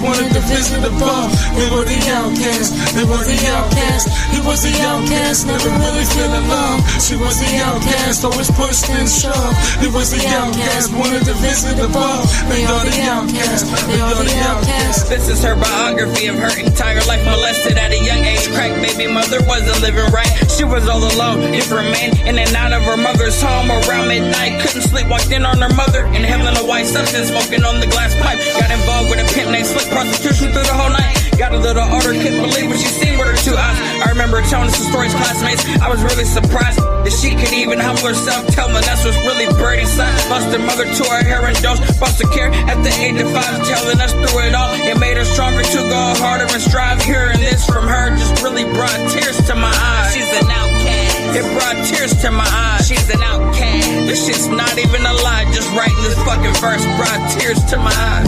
wanted to visit above. They were the outcasts, they were the outcasts. He was the outcast, never really feeling love. She was the outcast, always pushed and shoved. He was the outcast, wanted to visit above. They are the outcasts, they are the outcasts. This is her biography of her entire life, molested at a young age. Crack baby mother wasn't living right. She was all alone, different men in and out of her mother's home around midnight. Couldn't sleep, walked in on her mother, inhaling a white substance, smoking on the glass pipe. Got involved with a pimp named Slick, prostitution through the whole night. Got a little older, couldn't believe what she seen with her 2 eyes. I remember telling some stories, classmates, I was really surprised that she could even humble herself, tell me that's what's really buried inside. Lost her mother to her hair and dose, foster care at the age of 5, telling us through it all. It made her stronger to go harder and strive. Hearing this from her just really brought tears to my eyes. She's an outcast. It brought tears to my eyes. She's an outcast. This shit's not even a lie. Just writing this fucking verse brought tears to my eyes.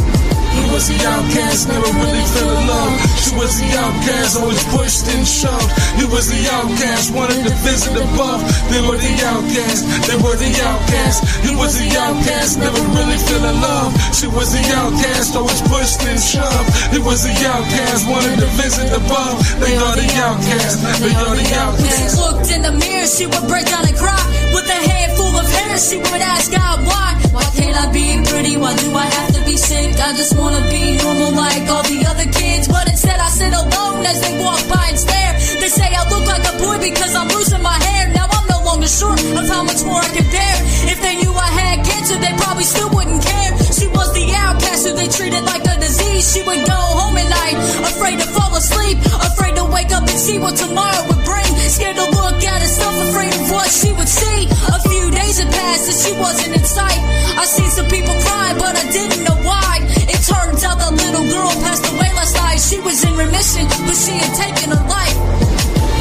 He was the outcast, never really feeling love. She was the outcast, always pushed and shoved. He was the outcast, wanted to visit above. They were the outcast, they were the outcast. He was the outcast, never really feeling love. She was the outcast, always pushed and shoved. He was the outcast, wanted to visit above. They are the outcast, they are the outcast. She looked in the mirror, she would break down and cry. With a head full of hair, she would ask God why. Why can't I be pretty? Why do I have to be sick? I just wanna be normal like all the other kids. But instead I sit alone as they walk by and stare. They say I look like a boy because I'm losing my hair. Now I'm no longer sure of how much more I can bear. If they knew I had cancer, they probably still wouldn't care. She was the outcast who they treated like a disease. She would go home at night, afraid to fall asleep, afraid to wake up and see what tomorrow would bring. Scared to look at herself, afraid of what she would see. A few days had passed and she wasn't in sight. I seen some people cry, but I didn't know why. It turns out the little girl passed away last night. She was in remission, but she had taken her life.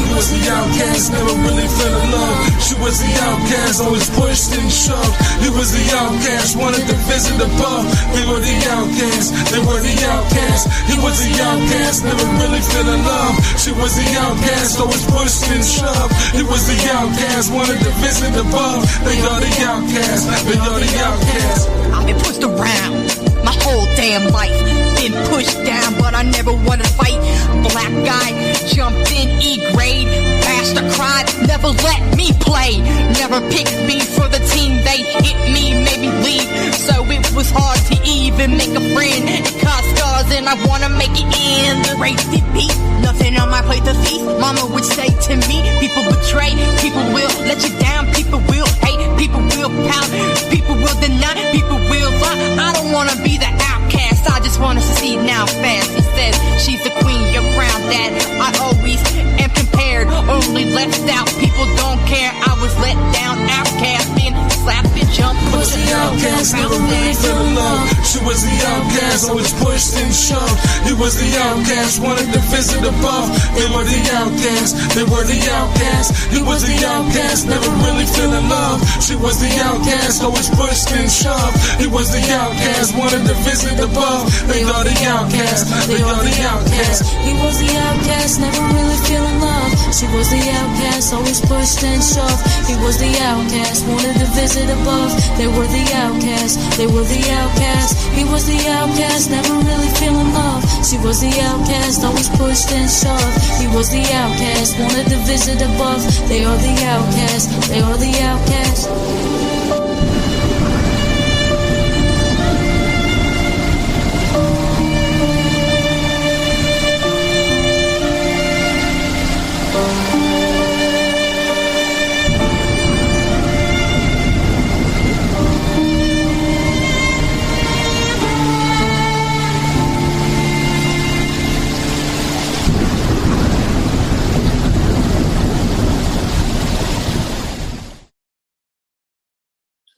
He was the outcast, never really feeling love. She was the outcast, always pushed and shoved. He was the outcast, wanted to visit above. They were the outcasts, they were the outcasts. He was the outcast, never really feeling love. She was the outcast, always pushed and shoved. He was the outcast, wanted to visit above. They are the outcasts, they are the outcasts. I've been pushed around my whole damn life. Been pushed down, but I never wanna fight. Black guy jumped in E grade. Bastard cried, never let me play. Never picked me for the team. They hit me, made me leave. So it was hard to even make a friend. It caused scars and I wanna make it in. The race did beat, nothing on my plate to feast. Mama would say to me, people betray, people will let you down, people will hate, people will pout, people will deny, people will lie. I don't wanna be the outcast, I just wanna succeed now fast. He says she's the queen, your crown that I always am compared, only left out, people don't care. I was let down, outcast, been slapped and jumped. He was the outcast, never really feeling love. She was the outcast, always pushed and shoved. He was the outcast, wanted to visit above. They were the outcasts, they were the outcasts. He was the outcast, never really feeling love. She was the outcast, always pushed and shoved. He was the outcast, wanted to visit above. They are the outcasts, they are the outcasts. He was the outcast, never really feeling love. She was the outcast, always pushed and shoved. He was the outcast, wanted to visit above. They were the outcasts, they were the outcasts. He was the outcast, never really feeling love. She was the outcast, always pushed and shoved. He was the outcast, wanted to visit above. They are the outcasts, they are the outcasts.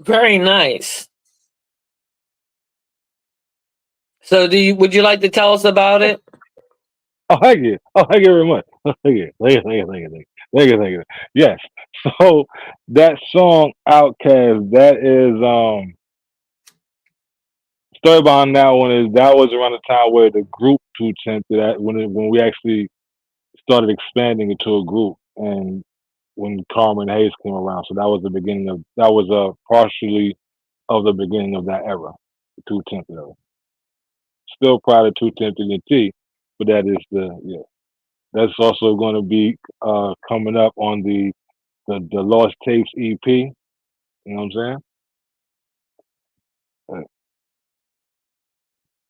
Very nice. So, would you like to tell us about it? Oh, thank you. Oh, thank you very much. Thank you. Thank you. Yes. So that song Outcast, that is story behind that one is that was around the time where the group 210 that when we actually started expanding into a group, and when Carmen Hayes came around. So that was the beginning of partially of the beginning of that era, the 210 era. still proud of 2 Tempted and T, but that is that's also going to be coming up on the Lost Tapes EP. You know what I'm saying?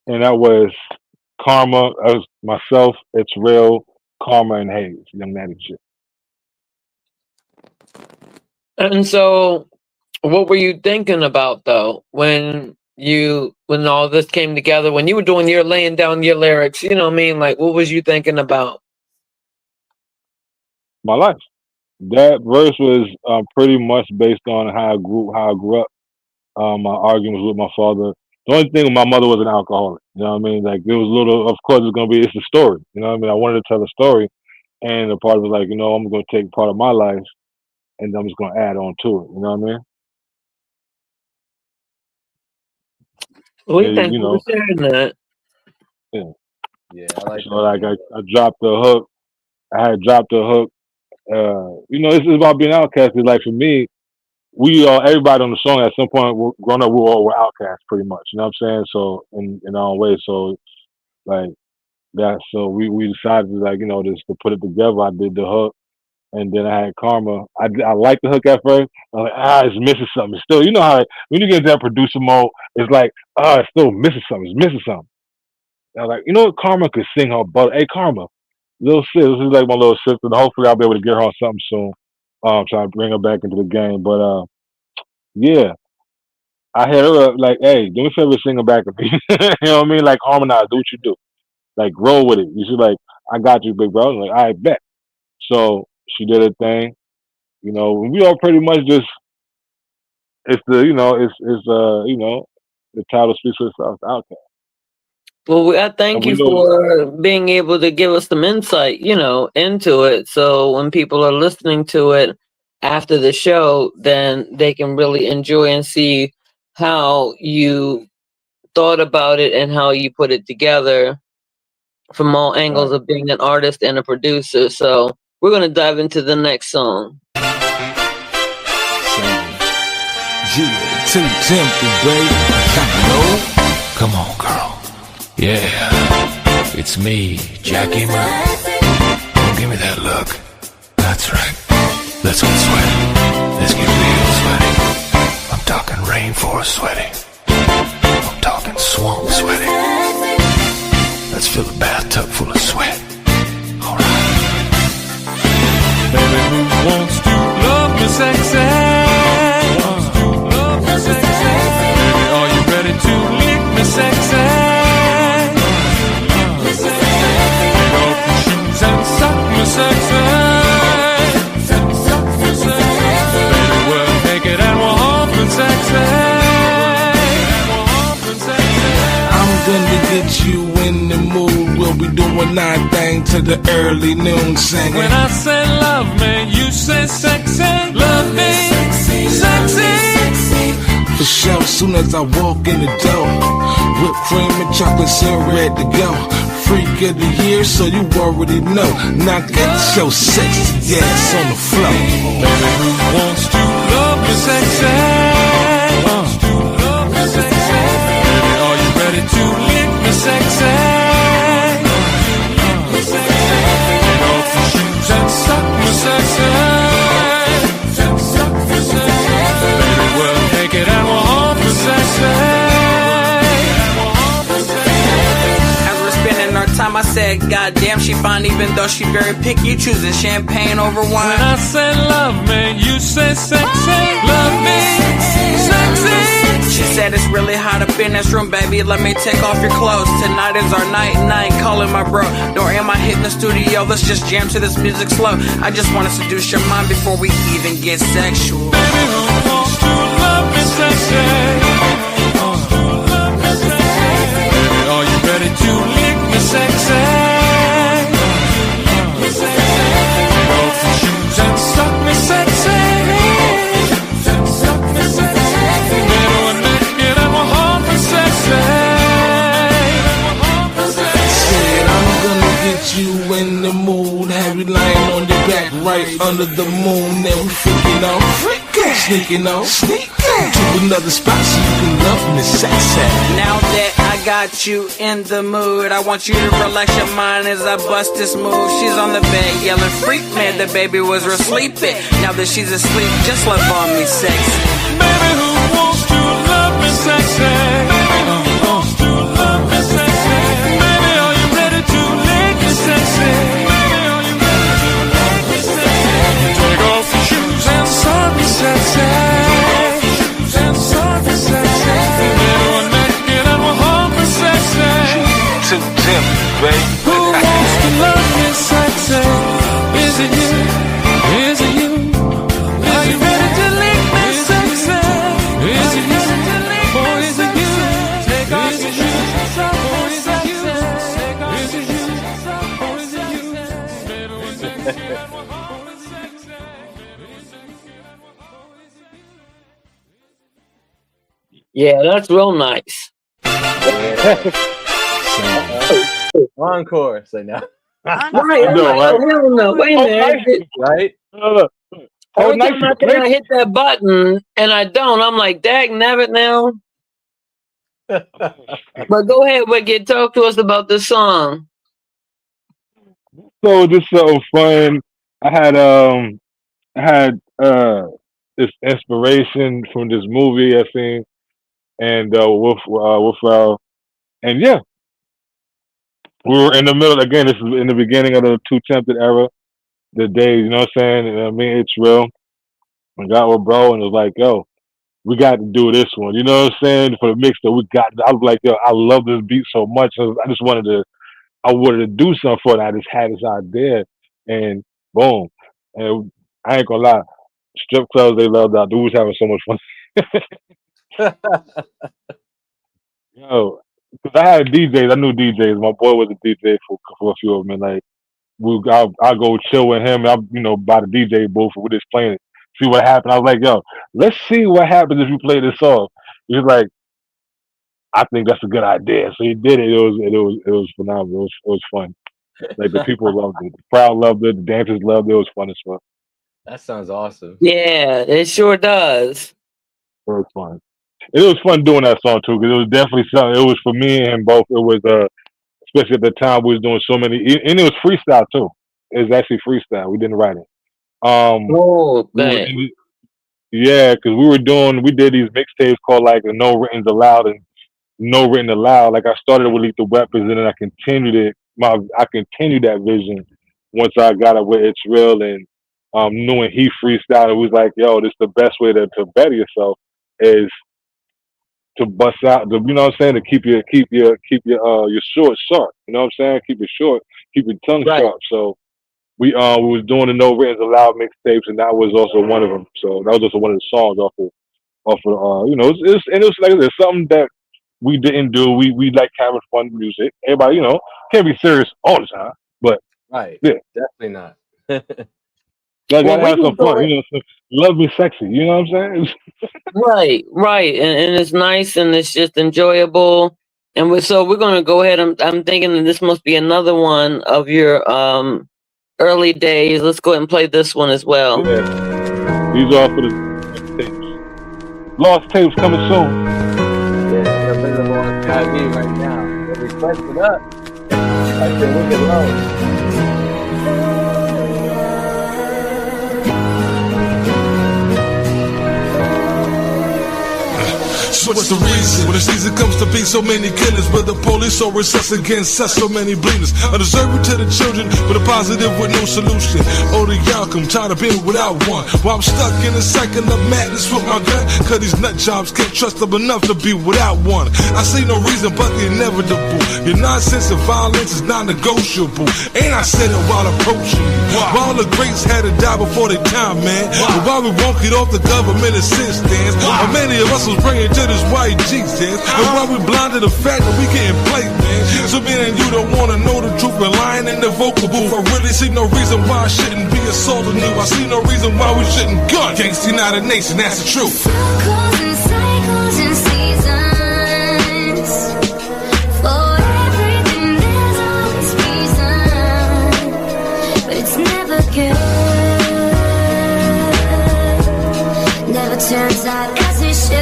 And that was Karma. That was myself. It's Real, Karma, and Hayes. Young Natty shit. And so, what were you thinking about though when all this came together? When you were doing your laying down your lyrics, you know what I mean? Like, what was you thinking about? My life. That verse was pretty much based on how I grew up. My arguments with my father. The only thing, my mother was an alcoholic. You know what I mean? Like, it was a little. Of course, it's a story. You know what I mean? I wanted to tell a story, and the part was like, I'm going to take part of my life, and I'm just going to add on to it. You know what I mean? We thank you for sharing that. Yeah, I like. So like, I dropped the hook. I had dropped the hook. This is about being outcast. Like for me, everybody on the song at some point growing up, we all were outcasts pretty much. You know what I'm saying? So in our way, so like that. So we decided just to put it together. I did the hook, and then I had Karma. I liked the hook at first. I was like, it's missing something. It's still, you know how when you get into that producer mode, it's like, it's still missing something. It's missing something. And I was like, what? Karma could sing her butt. Hey, Karma, little sis. This is like my little sister. Hopefully, I'll be able to get her on something soon. Trying to bring her back into the game. But yeah, I hit her up like, hey, do me a favor, sing her back to me. You know what I mean? Like, harmonize, do what you do. Like, roll with it. You should like, I got you, big bro. I was like, I bet. So she did her thing. We all pretty much just, it's the, the title speaks for itself, Outcast. Well, I thank you for being able to give us some insight, into it. So when people are listening to it after the show, then they can really enjoy and see how you thought about it and how you put it together from all angles of being an artist and a producer. So we're going to dive into the next song. Too tempted, baby. Come on, girl. Yeah, it's me, Jackie Mo. Don't give me that look. That's right. Let's get sweaty. Let's get real sweaty. I'm talking rainforest sweaty. I'm talking swamp sweaty. Let's fill a bathtub full of sweat. Alright. Baby, who wants to love me sexy? Baby, are you ready to lick me sexy? And suck me sexy. Baby, we're naked and we're humping sexy. I'm gonna get you in the mood. We'll be doing our thing to the early noon singing. When I say love me, you say sexy. Love me, sexy. For sure, soon as I walk in the door, whipped cream and chocolate syrup ready to go. Freak of the year, so you already know. Now get your sexy ass on the floor. Baby, who wants to love me sexy? Baby, are you ready to lick me sexy? Take off your shoes and suck me sexy. Baby, we're naked and we're humping sexy. Time I said, goddamn, she fine, even though she very picky, choosing champagne over wine. When I say love me, you say sexy. Love me, sexy. She said it's really hot up in this room, baby. Let me take off your clothes. Tonight is our night, and I ain't calling my bro. Nor am I hitting the studio. Let's just jam to this music slow. I just want to seduce your mind before we even get sexual. Baby, who wants to love me sexy? Baby, are you ready to lick me sexy? Take off your shoes and suck me sexy. Baby, we're naked and we're humping sexy. Said I'm gonna get you in the mood, have you lying on your back right under the moon, and we freaking out, sneaking out, to another spot so you can love me sexy. Now that I got you in the mood, I want you to relax your mind as I bust this move. She's on the bed yelling freak, man, the baby was real sleepy. Now that she's asleep, just love on me sexy. Baby, who wants to love me sexy? Baby, who wants to love me sexy? Baby, are you ready to lick me sexy? Baby, are you ready to love me sexy? Take off your shoes and serve me sexy. Shoes and serve me sexy. We're naked and we'll hold me sexy. Too tempting, baby. Who wants to love me sexy? Is it you? Is it you? Are you ready to lick me sexy? Is it you? Or is it you? Take off your shoes. Or is it you? Take off your shoes. Or is it you? Baby, we're naked and we're hold me sexy. Yeah, that's real nice. Encore. So now. Right, no, wait a minute. Right? Every time I think I hit that button and I don't, I'm like, dag nabbit now. But go ahead, Wicked. Talk to us about this song. So just so fun. I had this inspiration from this movie I seen, and with and yeah, we were in the middle again. This is in the beginning of the Too Tempted era, the days. You know what I'm saying? And I mean, it's real. I got with bro, and it was like, yo, we got to do this one. You know what I'm saying? For the mix that we got, I was like, yo, I love this beat so much. I just wanted to do something for it. I just had this idea, and boom. And I ain't gonna lie, strip clubs, they loved that. Dude was having so much fun. Yo, because I had DJs, I knew DJs. My boy was a DJ for a few of them, and like I go chill with him. And I, by the DJ booth, and we just playing it, see what happened. I was like, yo, let's see what happens if you play this song. He was like, I think that's a good idea. So he did it. It was phenomenal. It was fun. Like the people loved it. The crowd loved it. The dancers loved it. It was fun as fuck. That sounds awesome. Yeah, it sure does. It was fun. It was fun doing that song too, because it was definitely something. It was for me and him both. It was especially at the time we was doing so many, and it was freestyle too. It was actually freestyle. We didn't write it. Yeah, because we did these mixtapes called like No Written's Allowed and No Written Allowed. Like I started with Lethal Weapons, and then I continued it. I continued that vision once I got it with It's Real, and knowing he freestyled, it was like, yo, this is the best way to better yourself is to bust out. You know what I'm saying? To keep your short sharp. You know what I'm saying? Keep it short, keep your tongue sharp. So we was doing the No Written's Allowed mixtapes, and that was also one of them. So that was also one of the songs off of it was like there's something that we didn't do. We like having fun music. Everybody, can't be serious all the time, but right, yeah, definitely not. Gotta have some fun, love me sexy, you know what I'm saying? Right, and it's nice and it's just enjoyable. And we're gonna go ahead. I'm thinking that this must be another one of your early days. Let's go ahead and play this one as well. Yeah. These are for the tapes. Lost tapes coming soon. Yeah, available on TV right now. Request it up. I said, Wiccid Lo. So what's the reason? When the season comes to be so many killers, but the police so recess against us, so many bleeders. Undeserving to the children, but a positive with no solution. Oh, the outcome, tired of being without one. While I'm stuck in a cycle of madness with my gun, cause these nut jobs can't trust them enough to be without one. I see no reason but the inevitable. Your nonsense and violence is non-negotiable. Ain't I said it while approaching you? While the greats had to die before their time, man. But why we won't get off the government assistance? Or many of us was bringing to this white Jesus, and why we blind to the fact that we getting played, man. So me and you don't wanna know the truth and lying in the vocal booth. I really see no reason why I shouldn't be assaulting you. I see no reason why we shouldn't gun. Gangsta United Nation, that's the truth. Circles and cycles and seasons. For everything there's always reason, but it's never good. Never turns out as it should.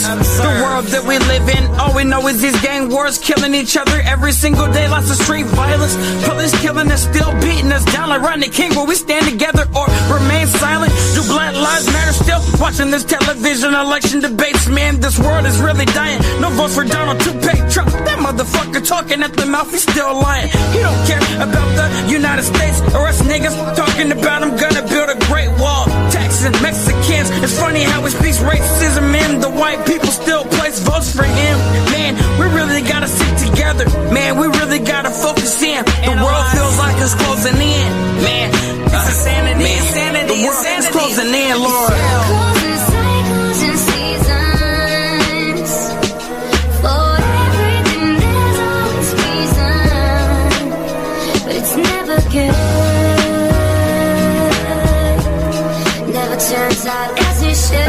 this. The world that we live in, all we know is these gang wars, killing each other every single day. Lots of street violence, police killing us, still beating us down like Rodney King. Will we stand together or remain silent? Do Black Lives Matter still? Watching this television election debates, man, this world is really dying. No votes for Donald to pay Trump. That motherfucker talking at the mouth, he's still lying. He don't care about the United States or us niggas talking about I'm gonna build a great wall. Taxing Mexicans. It's funny how he speaks racism and the white people still place votes for him. Man, we really gotta stick together. Man, we really gotta focus in. The world feels like it's closing in. Man, it's insanity, insanity, the world is closing in, Lord. Cycles and seasons. For everything there's always reason, but it's never good. Never turns out as it should.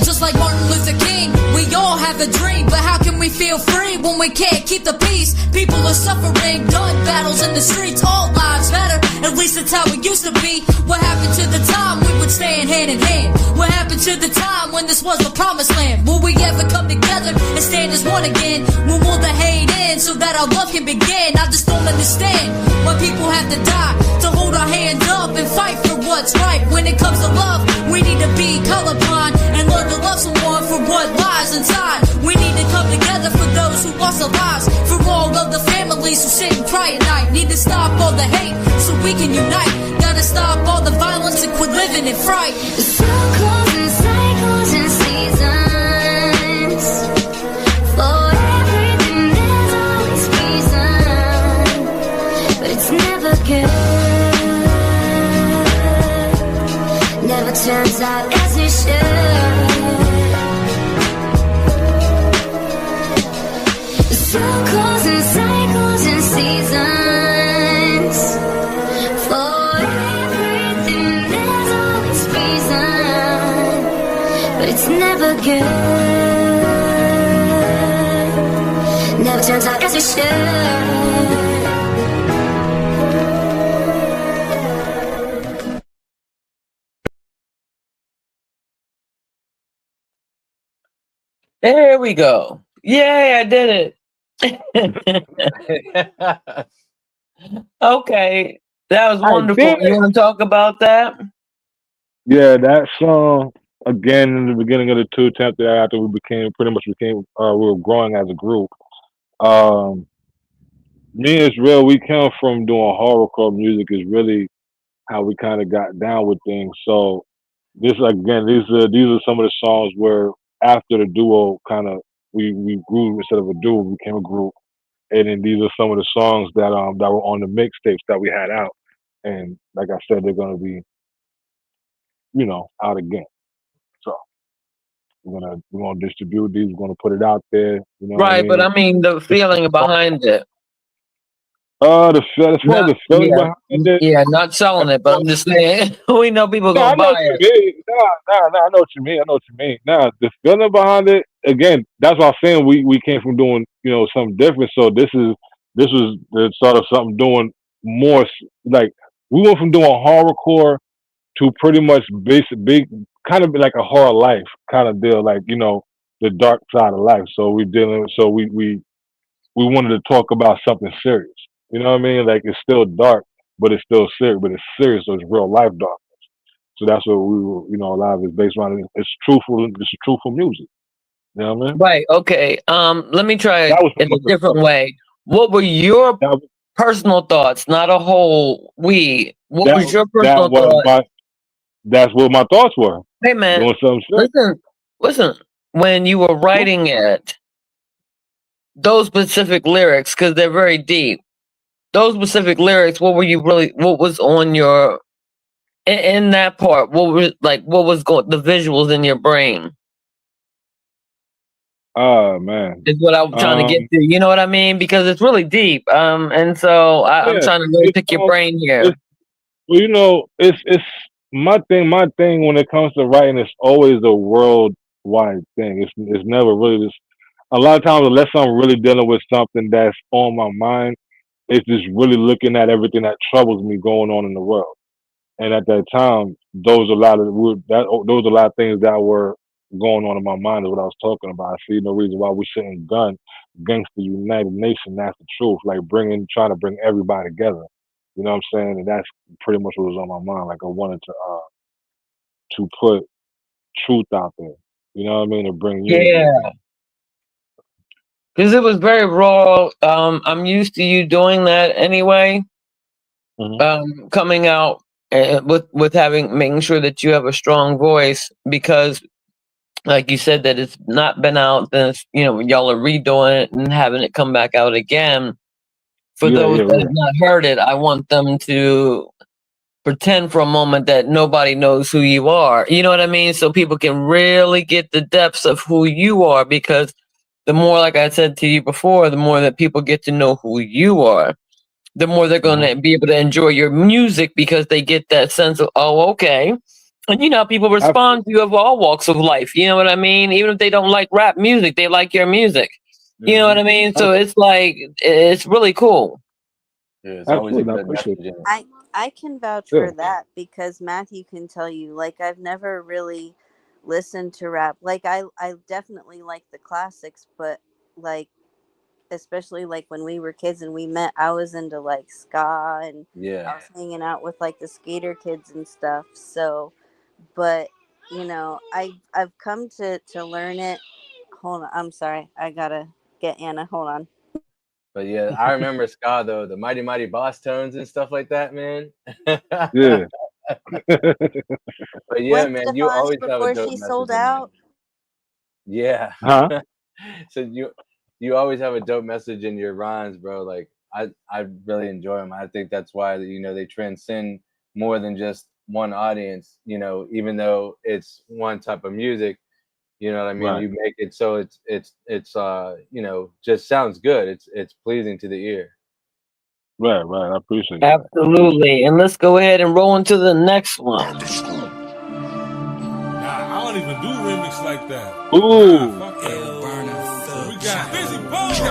Just like Martin Luther King, we all have a dream, but how can we feel free when we can't keep the peace? People are suffering, gun battles in the streets, all lives matter, at least that's how it used to be. What happened to the time we would stand hand in hand? What happened to the time when this was the promised land? Will we ever come together and stand as one again? When will the hate end so that our love can begin? I just don't understand why people have to die to hold our hand up and fight for what's right. When it comes to love, we need to be colorblind and learn to love someone for what lies inside. We need to come together for those who lost their lives, for all of the families who sit and cry at night. Need to stop all the hate so we can unite. Gotta stop all the violence and quit living in fright. Cycles and cycles and seasons. For everything there's always reason, but it's never good. Never turns out as it should. Cycles and cycles and seasons. For everything there's always reason, but it's never good. Never turns out as it should. There we go. Yay, I did it. Okay, that was wonderful. You want to talk about that? Yeah, that song again in the beginning of the two attempts after we were growing as a group. Me and Israel, we come from doing horrorcore music is really how we kind of got down with things. So this again, these are some of the songs where after the duo kind of we grew instead of a duo, we became a group. And then these are some of the songs that that were on the mixtapes that we had out. And like I said, they're gonna be, out again. So we're gonna distribute these, we're gonna put it out there. You know what I Right, mean? but I mean the feeling behind it. As far as the feeling behind it. Yeah, not selling it, but I'm just saying we know people No, I gonna know buy what it. you mean. No, I know what you mean. I know what you mean. Now the feeling behind it, again, that's what I'm saying. We came from doing, something different. So this was the sort of something doing more like we went from doing horrorcore to pretty much big kind of like a horror life kind of deal, like, the dark side of life. So we wanted to talk about something serious. You know what I mean? Like it's still dark, but it's still serious, but it's serious, so it's real life darkness. So that's what we were, a lot of it's based on. It's truthful. It's truthful music. You know what I mean? Right. Okay. Let me try That was it in a different way. What were your personal thoughts? Not a whole we. What was your personal thoughts? That's what my thoughts were. Hey man, doing something serious. listen. When you were writing it, those specific lyrics, because they're very deep. Those specific lyrics. What was on your in that part? What was the visuals in your brain? Oh man, is what I'm trying to get to. You know what I mean? Because it's really deep. And so I'm trying to really pick your brain here. Well, it's my thing. My thing when it comes to writing, it's always a worldwide thing. It's never really this. A lot of times, unless I'm really dealing with something that's on my mind, it's just really looking at everything that troubles me going on in the world. And at that time, those are a lot of things that were going on in my mind is what I was talking about. I see no reason why we shouldn't gangster United Nation. That's the truth. Like trying to bring everybody together. You know what I'm saying? And that's pretty much what was on my mind. Like I wanted to put truth out there. You know what I mean? To bring unity. Yeah. Because it was very raw. I'm used to you doing that anyway. Mm-hmm. Coming out with making sure that you have a strong voice, because like you said, that it's not been out, then y'all are redoing it and having it come back out again. For those that have not heard it, I want them to pretend for a moment that nobody knows who you are. You know what I mean? So people can really get the depths of who you are, because the more, like I said to you before, the more that people get to know who you are, the more they're going to be able to enjoy your music, because they get that sense of, oh, okay. And people respond to you of all walks of life. You know what I mean? Even if they don't like rap music, they like your music. You know what I mean? So it's like, it's really cool. Yeah, it's always a good message. I can vouch for that, because Matthew can tell you, like, I've never really listened to rap. Like, I definitely like the classics, but like, especially like when we were kids and we met, I was into like ska, and I was hanging out with like the skater kids and stuff. So, but I've come to learn it. Hold on, I'm sorry, I gotta get Anna. Hold on. But yeah, I remember ska though, the Mighty Mighty Boss Tones and stuff like that, man. Yeah. But yeah, man, you always have a dope she sold out. Yeah. Huh? So you always have a dope message in your rhymes, bro. Like I really enjoy them. I think that's why they transcend more than just one audience. Even though it's one type of music, you know what I mean. Right. You make it so it's just sounds good. It's pleasing to the ear. Right. I appreciate it. Absolutely. And let's go ahead and roll into the next one. Nah, I don't even do remix like that. Ooh. Nah, fuck that. We got Busy Bone, we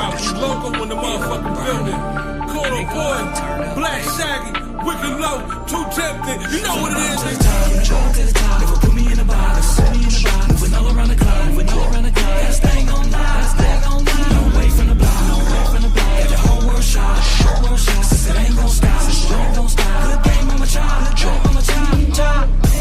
local in the motherfucking building. Corner Boy, Black Shaggy, Wiccid Lo, Too Tempted. You know what it is. Never put me in a box. Moving all around the club. Gotta stay on line. Don't wait from the block. Got the whole world shot. Since it ain't gon' stop. Good game on my child.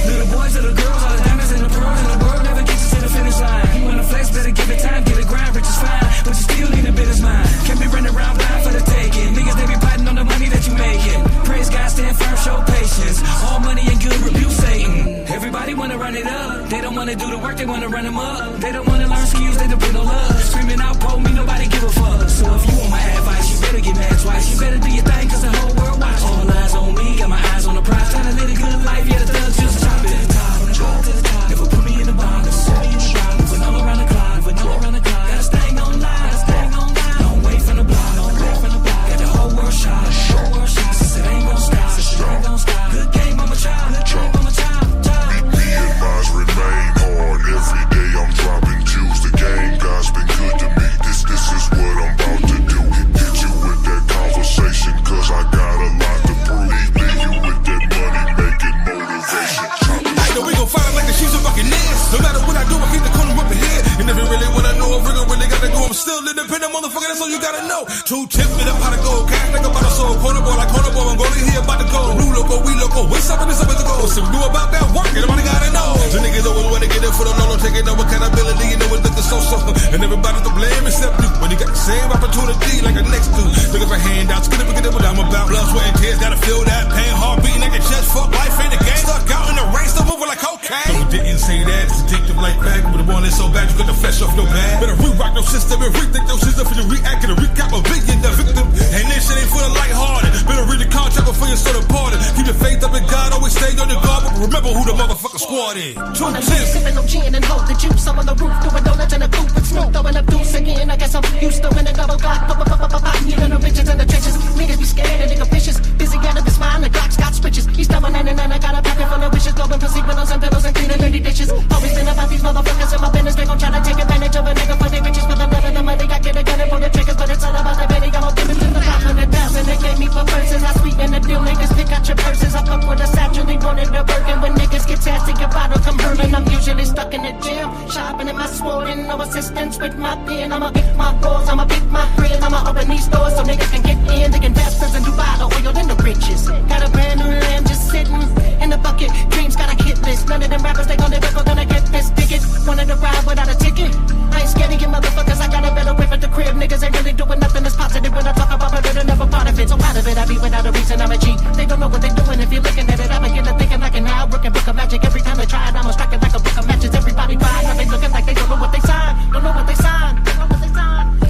Little boys, little girls, all the diamonds in the pearls in the world never gets you to the finish line. You wanna flex, better give it time, get it grind, rich is fine, but you still need a business mind. Can't be running around blind for the taking. Niggas, they be biting on the money that you making. Praise God, stand firm, show patience. All money and good, rebuke Satan. Everybody wanna run it up. They don't wanna do the work, they wanna run them up. They don't wanna learn skills, they don't put no love. Screaming out, po me, nobody give a fuck. So if you want my advice, you better get mad twice. You better do your thing, cause the whole world watch. All eyes on me, got my eyes on the prize. Trying to live a good life, yeah, the thugs just chop it. Never put me in a box. Moving all around the clock. Gotta stay on line. Don't wait from the block. Got the whole world shot. Since it ain't gon' stop. Good game on my child. Be advised, remain hard. Every day I'm dropping jewels. The game, God's been good to me. This is what I'm about to do. Hit you with that conversation, cause I got a lot to prove. Leave you with that money making motivation. We gon' fight like the sheets of fucking nails. No matter what I do, I keep the corner up ahead. And if you really wanna know if Rigo really gotta go, I'm still independent, motherfucker, that's all you gotta know. Too tempted up how to go. Cash like about a soul. Corner boy, I'm going here about to go. Blue loco, we loco. What's up in this up to go? So we do about that work, everybody gotta know. The niggas always wanna get it for the no, taking no accountability, you know it's looking so. And everybody's to blame except you. When you got the same opportunity like a next dude. Looking for handouts, gonna forget what I'm about. Blood, sweat, and tears, gotta feel that pain. Heart beating like a chest, fuck life in the game. Stuck out in the race, still moving like cocaine. No, we didn't say that, it's addictive like back. But the one that's so bad, you got the flesh off your back. Better re-rock your system and rethink your system for you react and recap of being the victim. And this shit ain't for the lighthearted. Better read the contract before you start departed. Keep your faith up in God, always stay on your guard, but remember who the motherfucker squad is. Too tips. Sipping on gin and hold the juice. I'm on the roof, doing donuts in the coupe with Snoop, throwing up deuce again. I guess I'm used to winning double block. You know the bitches in the trenches. Niggas be scared of nigga vicious. Busy cannabis, mine, the Glock's got switches. He's double 99, I got a pocket full of wishes. Glowing pussy pillows and pillows and cleaning dirty dishes. Always been about these motherfuckers in my business. They gon' try to take advantage of a nigga for their riches. For the blood of the money, I get a gun and pull the triggers. But it's all about the betting. I'm on dividends in the 500,000 they gave me for verses. I sweeten the deal, niggas pick out your purses. I fuck with a satchel, they run wanted a Birkin. When niggas get testy, your bottle come hurling. I'm usually stuck in the gym, shopping in my swollen. No assistance with my pen. I'ma get my goals, I'ma pick my friends. I'ma open these stores so niggas can get in. The investors and Dubai, the oil and the riches. Got a brand new lamb just sitting in the bucket. Dreams got a hit list. None of them rappers, they gon' live, ever gonna get this ticket. Wanted to ride without a ticket. I ain't scared of you motherfuckers, I got a better whip at the crib. Niggas ain't really doing nothing that's positive. When I talk about it, they're never part of it. So out of it, I be without a reason, I'm a cheat. They don't know what they're doing if you're looking at it. I begin to thinking like an hour, working book of magic. Every time they try it, I'ma strike it like a book of matches. Everybody buy, now they looking like they don't know what they signed. Don't know what they signed.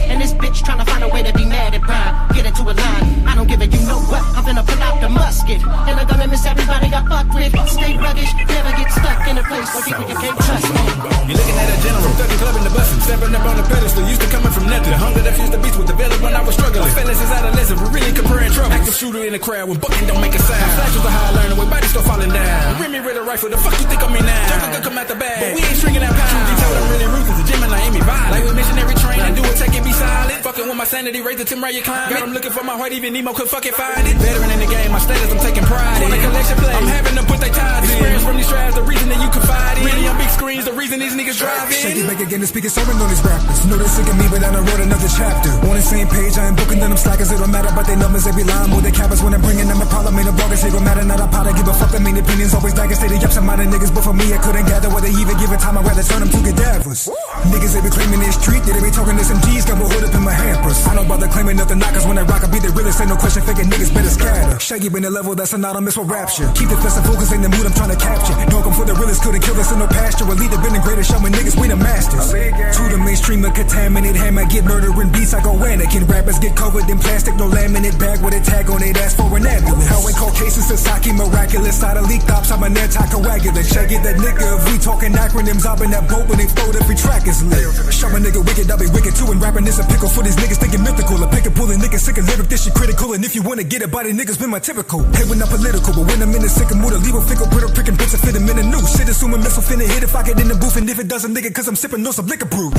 And this bitch trying to find a way to be mad at Brian. Get into a line, I don't give a you know what. I'm finna pull out the musket, and I'm gonna miss everybody I fuck with. Stay ruggish, never get stuck in a place where people you can't trust me. You're looking at a general, thugging club in the bustin', stepping up on the pedestal, used to coming from nothing. The hunger that fused the beast with the villain when I was struggling. Fellas is adolescent, we're really comparing trouble. Active shooter in the crowd when bucking don't make a sound. Flash was a high learner, when bodies start falling down. Bring me rid of rifle, the fuck you think of me now? Jungle could come out the bag, but we ain't stringing out pounds. Truth be told, I'm really ruthless, the gym and I ain't me violent. Like we missionary train, I do it, take it, be silent. Fucking with my sanity, raise the timber, you climb. Got them looking for my heart, even Nemo could fucking find it. Veteran in the game, my status, I'm taking pride in. On a collection play, I'm having them put their ties in. Experience from these strides, the reason that you confide in. Really on big screens, the reason these niggas drive in. Shake it back again and speak it, serving on these rappers. Know they sick of me, but I done wrote another chapter. On the same page, I ain't booking them slackers. It don't matter about their numbers, they be lying more than cappers. When I'm bringing them a problem, ain't a bloggers, it don't matter, not a pot. I give a fuck, I mean opinions always daggers. Say the yups, I'm out of niggas, but for me, I couldn't gather whether even give a time. I'd rather turn them to cadavers. Niggas, they be claiming this street, they be talking SMGs, got my hood up in my hampers. I don't bother claiming nothing, knockers when I rock, I be the realest, ain't no question, faking niggas better scatter. Shaggy been the level that's synonymous with rapture. Keep the festival, cause ain't the mood I'm trying to capture. Don't come for the realest, couldn't kill us in no pasture. A leader been the greatest, showing niggas we the masters. To the mainstream, a contaminate hammer, get murdering beats, I go Anakin. Rappers get covered in plastic, no laminate bag with a tag on it, ask for an ambulance. How in cold cases, Sasaki miraculous. Side of leaked ops, I'm an anti-coagulant. Shaggy that nigga, if we talking acronyms, I've been that boat when they float every track is lit. Show a nigga wicked, I'll be wicked too. And rapping this a pickle for these niggas thinking mythical. A pick and pulling niggas sick of lyric, this shit critical. And if you wanna get it by the niggas, been my typical. Hey, we're not political, but when I'm in the sick mood, I leave a fickle, brittle, pricking bits, I fit him in a noose. Shit, assuming missile finna hit if I get in the booth. And if it doesn't, nigga, cause I'm sipping no some liquor brew.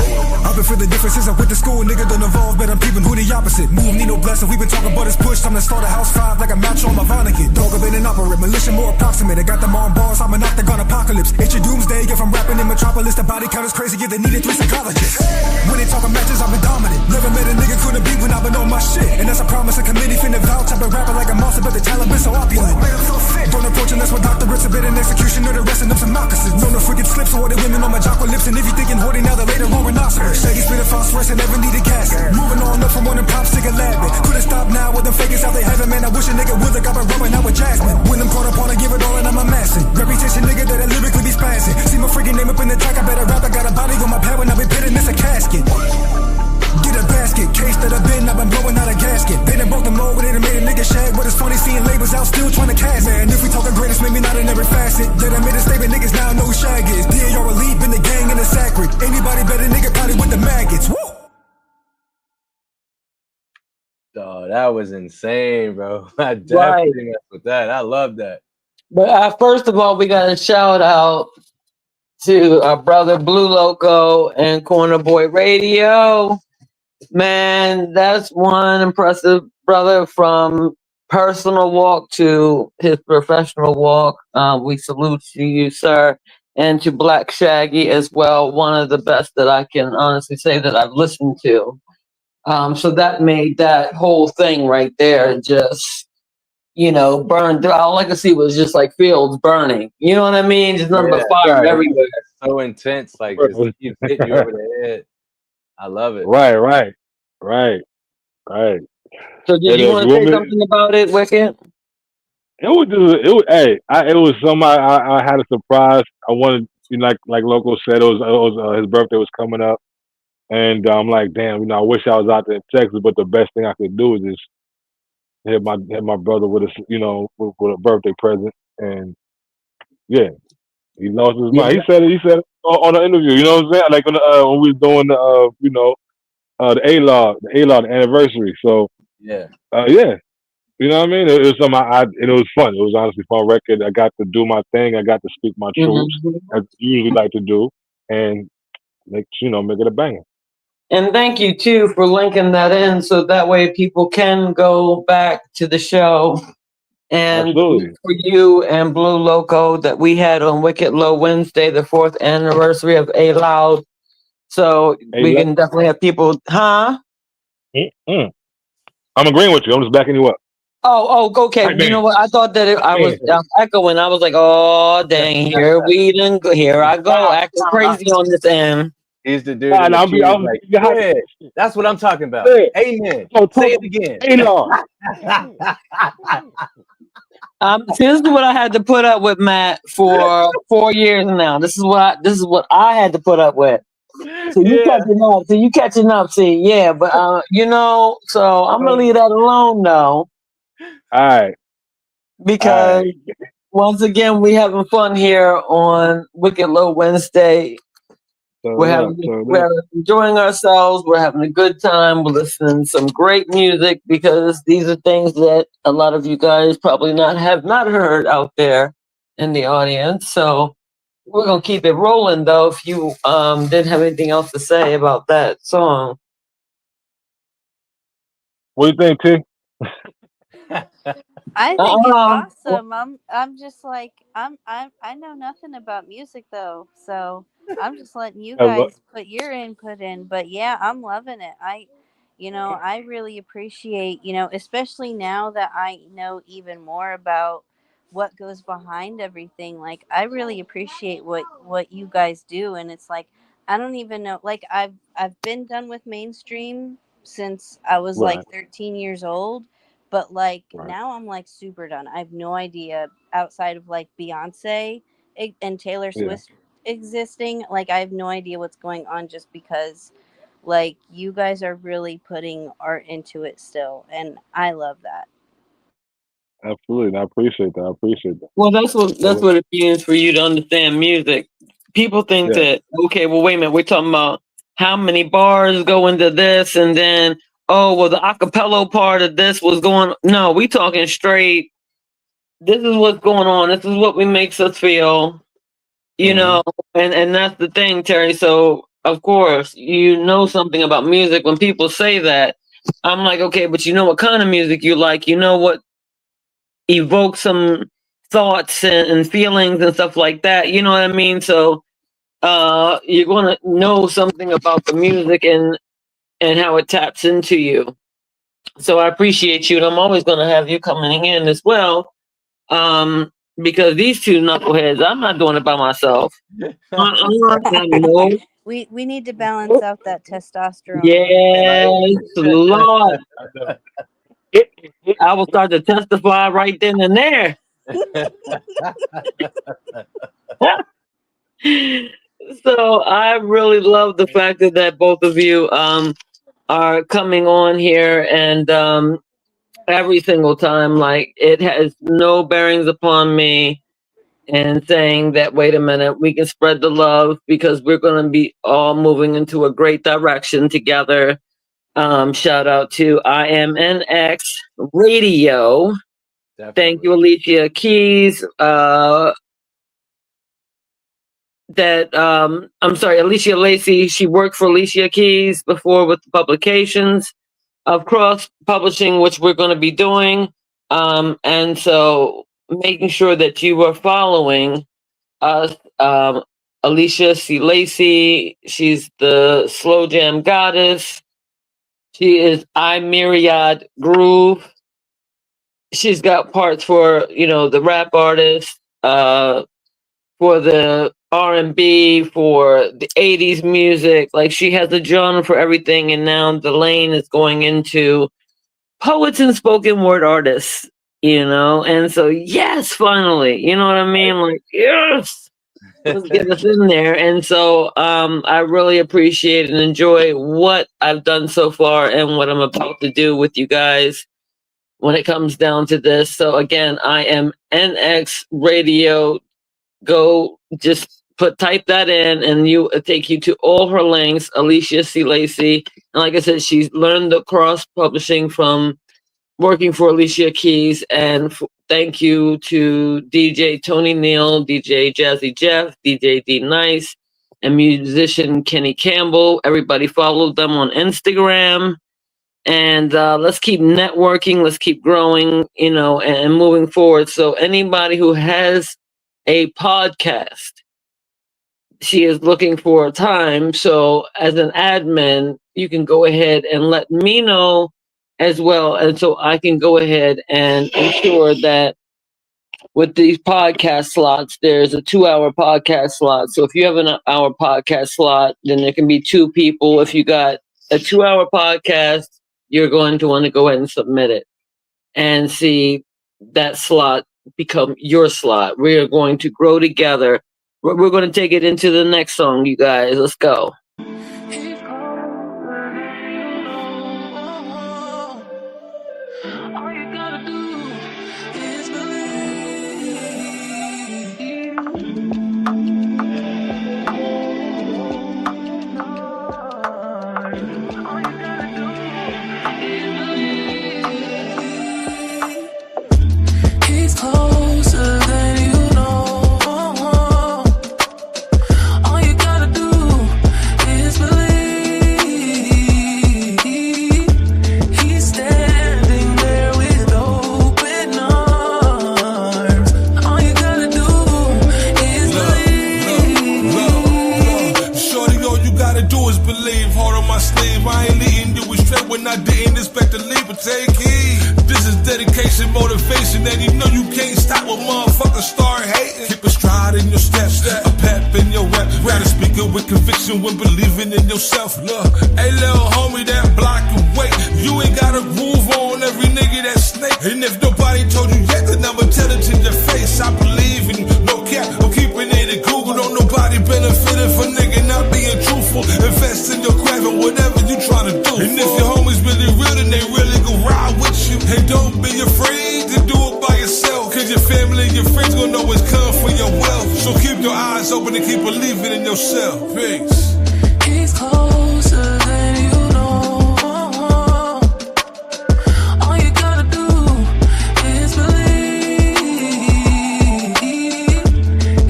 I've been feeling differences, I went to school, nigga done evolved, but I'm peeping who the opposite. Move, need no blessing, we been talking about this push. Time to start a house 5 like a match on my Vonnegut. Dog of an operate, militia more approximate. I got them on bars, I'm an octagon apocalypse. It's your doomsday, if I'm rapping in Metropolis. The body count is crazy, yeah, they needed 3 psychologists. When they talking matches, I've been dominant. Never met a nigga couldn't beat when I've been on my shit. And that's a promise, a committee finna vouch. I've been rapping like a monster, but the talent been so opulent. Man, I'm so sick. Don't approach unless with doctorates, a bit in execution or the rest of them some moccasins. No freaking slips or the women on my jockle lips. And if you thinking hoarding now, the later on rhinoceros. Shaggy spit a phosphorus and never needed gas. Moving on up from one of pops, sick of labbing. Couldn't stop now with them fakers out they having, man. I wish a nigga would have got my rubbing out with Jasmine. When I'm caught up on, I give it all and I'm amassing. Reputation nigga that I lyrically be spazzing. See my freaking name up in the track, I better rap. I got a body on my pad when I be pitting this a casket. Get a basket, case that I've been blowing out a gasket. They done broke the mold, they done made a nigga shag. But it's funny seeing labels out still trying to cast. Man, if we talk the greatest, maybe not in every facet. That I made a statement, niggas now know who Shag is. D.A.R. elite, been the gang and the sacred. Anybody better nigga probably with the maggots. Woo! Oh, that was insane, bro. I definitely messed with that. I love that. But first of all, we got a shout out to our brother Blue Loco and Corner Boy Radio. Man, that's one impressive brother from personal walk to his professional walk. We salute you, sir, and to Black Shaggy as well. One of the best that I can honestly say that I've listened to. So that made that whole thing right there just, you know, burn through. All I could see was just like fields burning. You know what I mean? Just nothing but fire everywhere. So intense, like just keep hitting you over the head. I love it. Right. So did you want to say something about it, Wicked? It was something I had a surprise. I wanted, you know, like Loco said, it was his birthday was coming up. And I'm like, damn, you know, I wish I was out there in Texas, but the best thing I could do is just hit my brother with with a birthday present. And yeah, he lost his mind. He said it on the interview. You know what I'm saying? Like when we was doing the A-Log, the anniversary. So yeah. You know what I mean? It was something and it was fun. It was honestly fun record. I got to do my thing. I got to speak my truths, as I usually like to do, and make it a banger. And thank you too for linking that in, so that way people can go back to the show And Absolutely. for you and Blue Loco that we had on Wicked Low Wednesday, the 4th anniversary of A Loud. So we can definitely have people, huh? I'm agreeing with you. I'm just backing you up. Oh, okay. Right, You know man. what? I thought that I was echoing. I was like, oh, dang, here I go, acting crazy on this end. He's the dude in the pews, like, yeah, that's what I'm talking about. Amen. Say it again. See, this is what I had to put up with, Matt, for 4 years now. This is what I had to put up with. So you catching up. So you catching up. See, yeah, but so I'm gonna leave that alone though. All right. Because once again, we having fun here on Wicked Low Wednesday. We're enjoying ourselves. We're having a good time. We're listening to some great music because these are things that a lot of you guys probably have not heard out there in the audience. So we're gonna keep it rolling though. If you didn't have anything else to say about that song. What do you think, T? I think it's awesome. I'm just like I know nothing about music though, so I'm just letting you guys put your input in. But yeah, I'm loving it. I really appreciate, especially now that I know even more about what goes behind everything. Like I really appreciate what you guys do, and it's like I don't even know. Like I've been done with mainstream since I was like 13 years old. But like now I'm like super done. I have no idea outside of like Beyonce and Taylor Swift existing. Like I have no idea what's going on just because like you guys are really putting art into it still. And I love that. Absolutely. I appreciate that. Well, that's what it means for you to understand music. People think that, okay, well, wait a minute, we're talking about how many bars go into this, and then, oh, well, the acapella part of this was going. No, we talking straight. This is what's going on. This is what makes us feel, and that's the thing, Terry. So, of course, you know something about music. When people say that, I'm like, okay, but you know what kind of music you like. You know what evokes some thoughts and feelings and stuff like that. You know what I mean? So you're gonna know something about the music and how it taps into you. So I appreciate you, and I'm always gonna have you coming in as well. Because these two knuckleheads, I'm not doing it by myself. We need to balance out that testosterone. Yes, Lord. I will start to testify right then and there. So I really love the fact that both of you are coming on here and every single time, like it has no bearings upon me, and saying that wait a minute, we can spread the love because we're going to be all moving into a great direction together. Shout out to IMNX Radio. Definitely. Thank you, Alicia Keys. Alicia Lacey. She worked for Alicia Keys before with publications of Cross Publishing, which we're going to be doing. And so making sure that you are following us. Alicia C. Lacey, she's the slow jam goddess. She is I Myriad Groove. She's got parts for, the rap artists, for the R&B, for the 80s music. Like she has a genre for everything, and now the lane is going into poets and spoken word artists, and so yes, finally, you know what I mean? Like, yes, let's get us in there. And so I really appreciate and enjoy what I've done so far and what I'm about to do with you guys when it comes down to this. So again, I am NX Radio. Go just type that in and it'll take you to all her links. Alicia C. Lacey. And like I said, she's learned the cross publishing from working for Alicia Keys. And thank you to DJ Tony Neal, DJ Jazzy Jeff, DJ D Nice, and musician Kenny Campbell. Everybody follow them on Instagram. And let's keep networking, let's keep growing, and moving forward. So anybody who has a podcast, she is looking for a time. So as an admin, you can go ahead and let me know as well. And so I can go ahead and ensure that with these podcast slots, there's a 2-hour podcast slot. So if you have an hour podcast slot, then there can be 2 people. If you got a 2-hour podcast, you're going to want to go ahead and submit it and see that slot become your slot. We are going to grow together. We're going to take it into the next song, you guys. Let's go. Motivation, and you know you can't stop when motherfuckers start hating. Keep a stride in your steps, a pep in your rap. Rather speaking with conviction when believing in yourself. Look, hey little homie, that block and wait. You ain't got a groove on every nigga that snake. And if nobody told you yet, then I'ma tell it to your face. I believe in you, no cap. I'm keeping it in Google. Don't nobody benefiting from nigga not being truthful. Invest in your craft and whatever you trying to do. And if your homies really real, then they really gon' ride with you. Hey, don't be afraid to do it by yourself, cause your family and your friends gon' know it's coming for your wealth. So keep your eyes open and keep believing in yourself. Peace. He's closer than you know. All you gotta do is believe.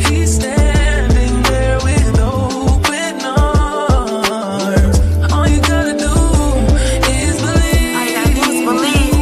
He's standing there with open arms. All you gotta do is believe. All you gotta do is believe.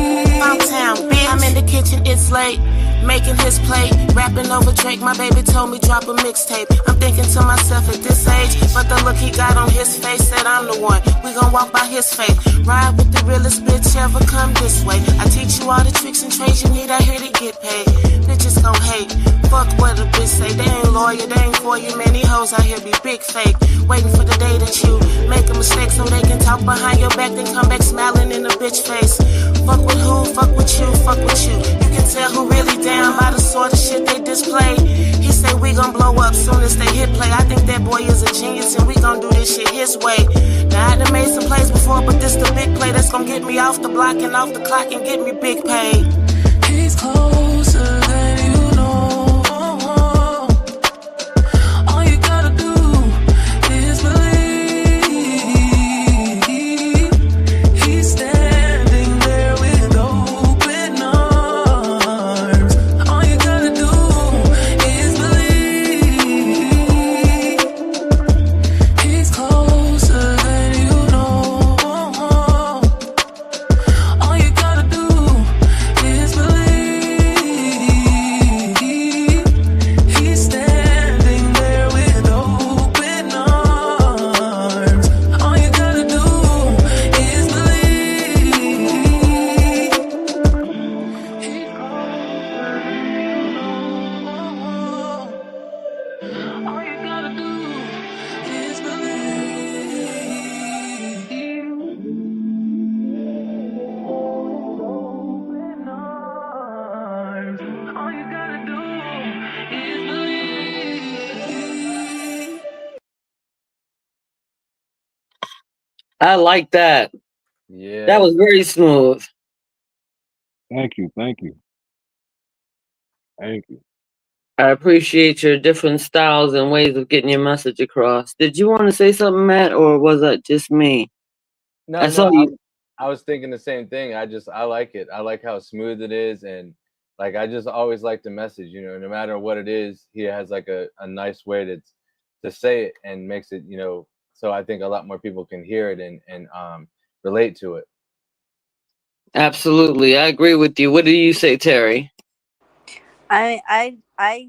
Farmtown, bitch. I'm in the kitchen, it's late. Making his plate, rapping over Drake. My baby told me drop a mixtape. I'm thinking to myself at this age, but the look he got on his face said I'm the one. We gon' walk by his faith. Ride with the realest bitch ever come this way. I teach you all the tricks and trades you need out here to get paid. Bitches gon' hate. Fuck what a bitch say. They ain't loyal, they ain't for you. Many hoes out here be big fake. Waiting for the day that you make a mistake so they can talk behind your back, then come back smiling in a bitch face. Fuck with who? Fuck with you, fuck with you. You can tell who really down by the sort of shit they display. He say we gon' blow up soon as they hit play. I think that boy is a genius and we gon' do this shit his way. Now I done made some plays before, but this the big play that's gon' get me off the block and off the clock and get me big paid. He's closer than you know. All you gotta do is believe. He's standing there with open arms. All you gotta do is believe. He's closer than you know. All you gotta do is believe. He's standing there with open arms. All you gotta do is believe. He's closer than you know. All you gotta do is open arms. All you gotta do is believe. I like that. Yeah. That was very smooth. Thank you. Thank you. Thank you. I appreciate your different styles and ways of getting your message across. Did you want to say something, Matt, or was that just me? No, I saw you. I was thinking the same thing. I like it. I like how smooth it is, and like I just always like the message. You know, no matter what it is, he has like a nice way to say it and makes it. You know, so I think a lot more people can hear it and relate to it. Absolutely, I agree with you. What do you say, Terry? I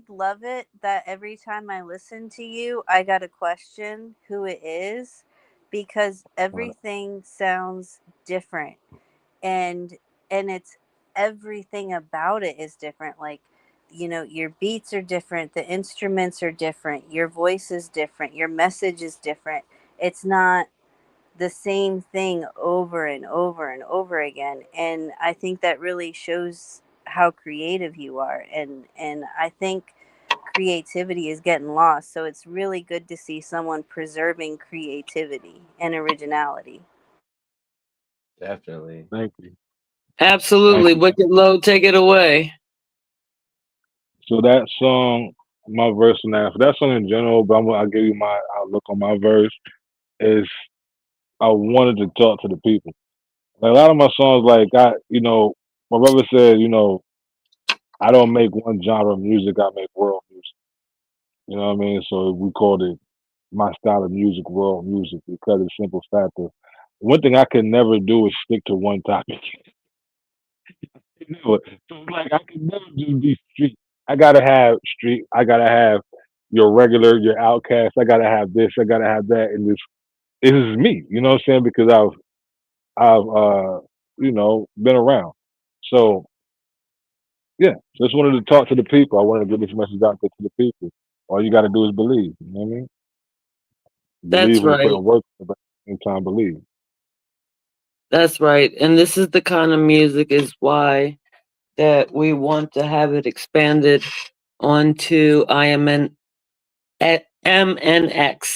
love it that every time I listen to you, I got to question who it is because everything sounds different, and it's everything about it is different. Like, your beats are different, the instruments are different, your voice is different, your message is different. It's not the same thing over and over and over again, and I think that really shows how creative you are, and I think creativity is getting lost, so it's really good to see someone preserving creativity and originality. Definitely. Thank you. Thank Absolutely, you. Wicked Low, take it away. So that song, my verse on that, for that song in general, but I'll give you my outlook on my verse, is I wanted to talk to the people. Like a lot of my songs, like my brother said, I don't make one genre of music, I make world music. You know what I mean? So we called it my style of music, world music, because of the simple fact of one thing I can never do is stick to one topic. Never. So it's like I can never do these street. I gotta have street. I gotta have your regular, your outcast. I gotta have this. I gotta have that. And this is me. You know what I'm saying? Because I've been around. So yeah, just wanted to talk to the people. I wanted to get this message out there to the people. All you gotta do is believe. You know what I mean? Believe That's when you put right. in work, but at the same time believe. That's right. And this is the kind of music is why that we want to have it expanded onto MNX.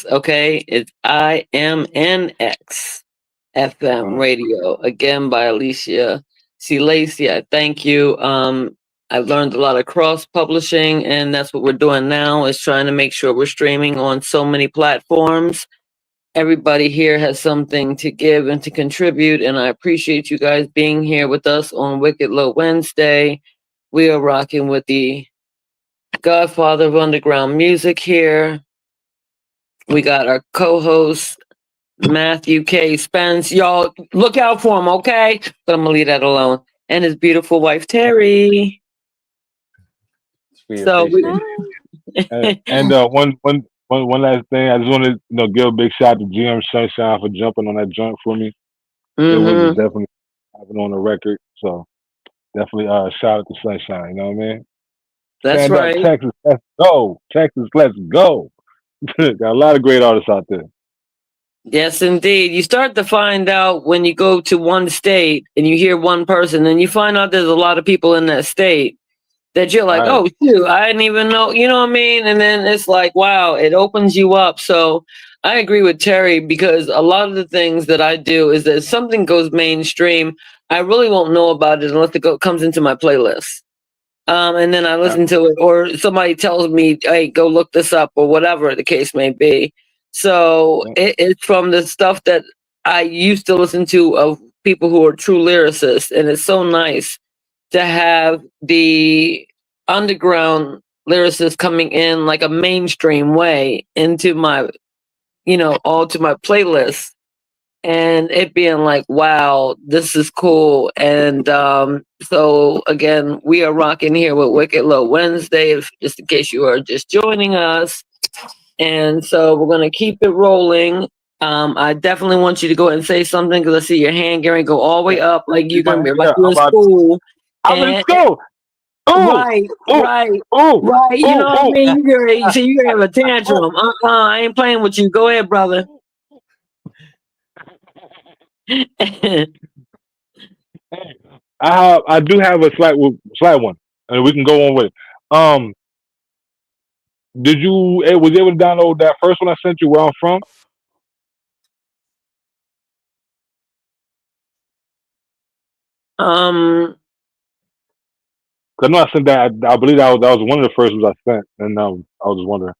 Okay, it's IMNX FM radio again by Alicia Silesia. Thank you. I've learned a lot of cross publishing, and that's what we're doing now. Is trying to make sure we're streaming on so many platforms. Everybody here has something to give and to contribute, and I appreciate you guys being here with us on Wicked Lo Wednesday. We are rocking with the Godfather of Underground Music here. We got our co-host Matthew K. Spence. Y'all look out for him, okay? But I'm gonna leave that alone. And his beautiful wife Terry. We So appreciate we it. And one last thing, I just want to give a big shout out to GM Sunshine for jumping on that joint for me. It was definitely happening on the record, so definitely shout out to Sunshine. You know what I mean? That's Stand up, right. Texas, let's go, Texas, let's go. Got a lot of great artists out there. Yes, indeed. You start to find out when you go to one state and you hear one person, and you find out there's a lot of people in that state that you're like, Right. oh, shoot, I didn't even know, you know what I mean? And then it's like, wow, it opens you up. So I agree with Terry because a lot of the things that I do is that if something goes mainstream, I really won't know about it unless comes into my playlist. And then I listen to it, or somebody tells me, hey, go look this up, or whatever the case may be. So it's from the stuff that I used to listen to of people who are true lyricists. And it's so nice to have the underground lyricists coming in like a mainstream way into my, all to my playlist, and it being like, wow, this is cool. And so again, we are rocking here with Wicked Lo Wednesday, just in case you are just joining us. And so we're going to keep it rolling. I definitely want you to go ahead and say something because I see your hand getting go all the way up, like you're going to be like you're in school. I'm in school. Ooh, Right, ooh, right, ooh, right. You know what I ooh. mean? You're gonna have a tantrum. I ain't playing with you. Go ahead, brother. I do have a slight one, and we can go on with it. Was you able to download that first one I sent you? Where I'm from? I know I sent that. I believe that was one of the first ones I sent, and I was just wondering.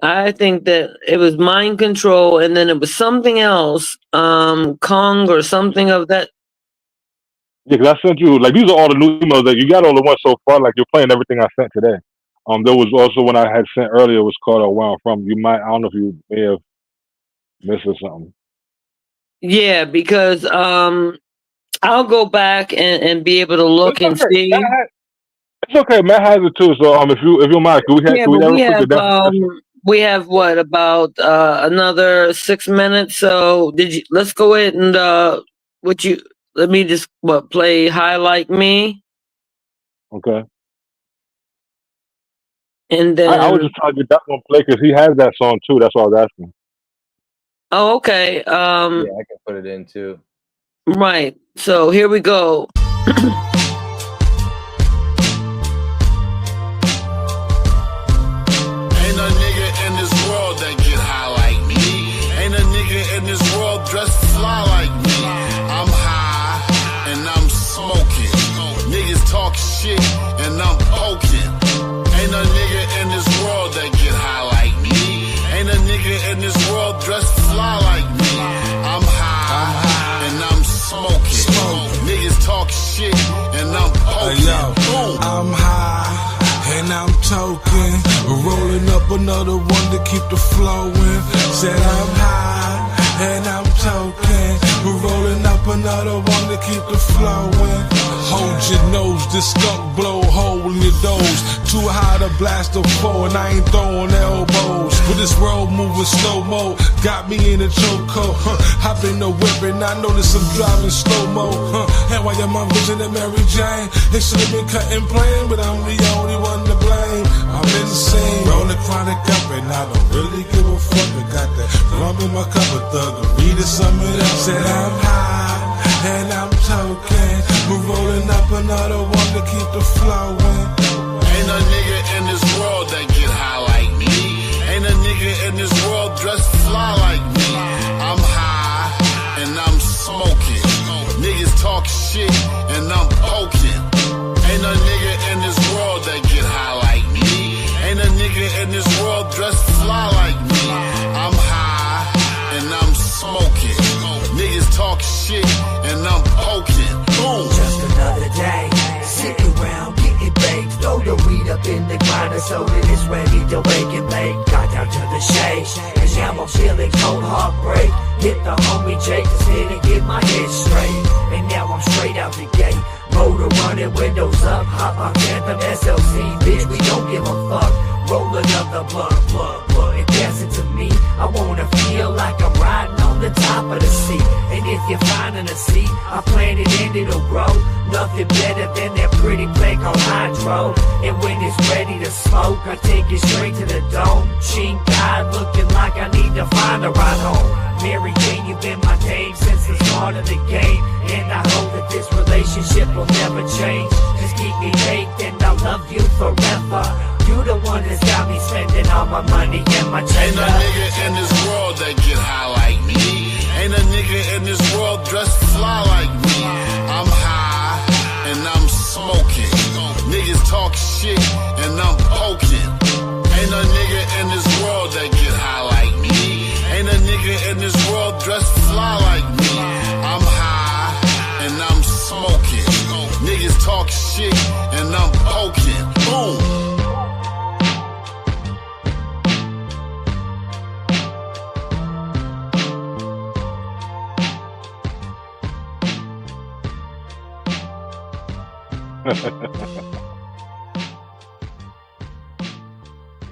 I think that it was mind control, and then it was something else, Kong or something of that. Yeah, because I sent you these are all the new emails that you got all the ones so far. Like you're playing everything I sent today. There was also one I had sent earlier. It was called "Where I'm From." I don't know if you may have missed or something. Yeah, because I'll go back and be able to look It's and okay. see. It's okay. Matt has it too. So if you don't mind, Yeah, can we but have a quick definition? we have what about another 6 minutes? So let's go ahead and what you let me just play highlight me Okay. and I was then just trying to get that one play because he has that song too. That's why I was asking. oh okay Yeah, I can put it in too. right. So here we go. Ain't a nigga in this world that get high like me. Ain't a nigga in this world dressed fly like me. I'm high and I'm smoking. Niggas talk shit and I'm poking. Ain't a nigga in this world that get high like me. Ain't a nigga in this world dressed fly like me. I'm high and I'm smoking. Niggas talk shit and I'm poking. I'm high and I'm toking, rolling up another one to keep the flowing. Said I'm high and I'm toking, rolling up another one to keep the flowing. Hold your nose, this skunk blow hole in your doors. Too high to blast a foe and I ain't throwing elbows. But this world moving slow-mo got me in a chokehold. Hop in the whip and I notice I'm driving slow-mo. And why am I vision of Mary Jane? It should have been cut and plain, but I'm the only one to blame. I'm insane. Roll the chronic up and I don't really give a fuck. I got that rum in my cup of thug. Read it, sum it up. Said I'm high and I'm toking. We're rolling up another one to keep the flowing. Ain't a nigga in this world that get high like me. Ain't a nigga in this world dressed fly like me. I'm high and I'm smoking. Niggas talk shit and I'm poking. Ain't a nigga in this world that get high like me. Ain't a nigga in this world dressed fly like me. I'm high and I'm smoking. Niggas talk shit and I'm poking. Boom. Just another day, sitting around getting baked. Throw the weed up in the grinder so that it's ready to wake and bake. Got down to the shade, and now I'm feeling cold heartbreak. Hit the homie Jake to sit and get my head straight. And now I'm straight out the gate. Motor running, windows up, hop on Phantom SLC. Bitch, we don't give a fuck. Roll another blunt, and pass it to me. I wanna feel like I'm riding on the top of the seat. And if you're finding a seat, I plant it and it'll grow. Nothing better than that pretty plant called hydro. And when it's ready to smoke, I take it straight to the dome. Chink eyed, looking like I need to find a ride home. Mary Jane, you've been my dame since the start of the game. And I hope that this relationship will never change. Just keep me baked and I'll love you forever. You the one that's got me spending all my money and my cheddar. Ain't a nigga in this world that get high like me. Ain't a nigga in this world dressed fly like me. I'm high and I'm smoking. Niggas talk shit and I'm poking. Ain't a nigga in this world that get high like me. Ain't a nigga in this world dressed fly like me. I'm high and I'm smoking. Niggas talk shit and I'm poking. Boom.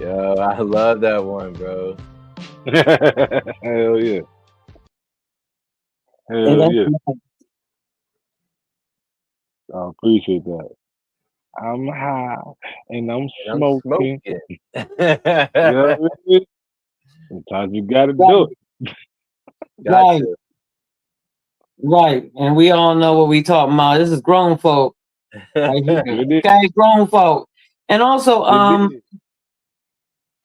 Yo, I love that one, bro. Hell yeah. Hell yeah. I appreciate that. I'm high and I'm smoking. You know what I mean? Sometimes you gotta do it. Right. Right. And we all know what we talking about. This is grown folk. Right here. Okay, grown folk. And also,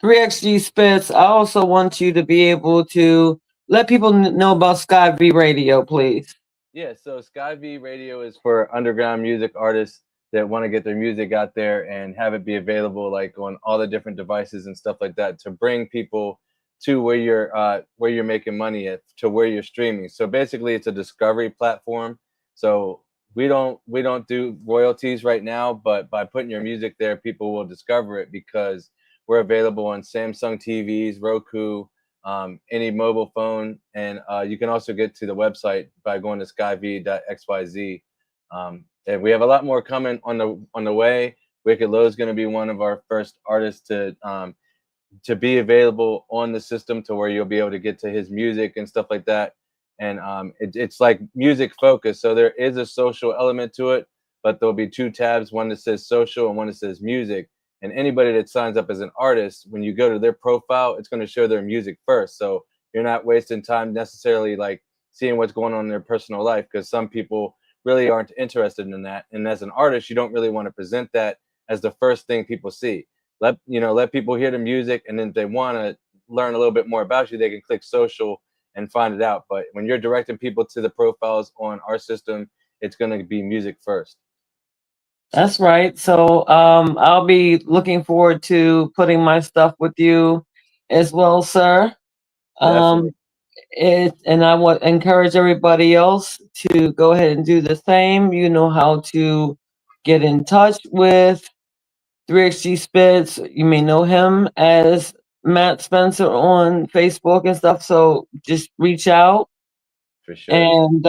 3XG Spits, I also want you to be able to let people know about Sky V Radio, please. Yeah, so Sky V Radio is for underground music artists that want to get their music out there and have it be available like on all the different devices and stuff like that to bring people to where you're making money at, to where you're streaming. So basically it's a discovery platform. So we don't do royalties right now, but by putting your music there, people will discover it because we're available on Samsung TVs, Roku, any mobile phone, and you can also get to the website by going to skyv.xyz. And we have a lot more coming on the way. Wiccid Lo is going to be one of our first artists to be available on the system, to where you'll be able to get to his music and stuff like that. And it's like music focused, so there is a social element to it, but there'll be two tabs, one that says social and one that says music. And anybody that signs up as an artist, when you go to their profile, it's going to show their music first, so you're not wasting time necessarily like seeing what's going on in their personal life, because some people really aren't interested in that. And as an artist, you don't really want to present that as the first thing people see. Let people hear the music, and then if they want to learn a little bit more about you, they can click social and find it out. But when you're directing people to the profiles on our system, it's going to be music first. That's right. So I'll be looking forward to putting my stuff with you as well, sir. And I want to encourage everybody else to go ahead and do the same. You know how to get in touch with 3XG Spitz. You may know him as Matt Spencer on Facebook and stuff. So just reach out. For sure. And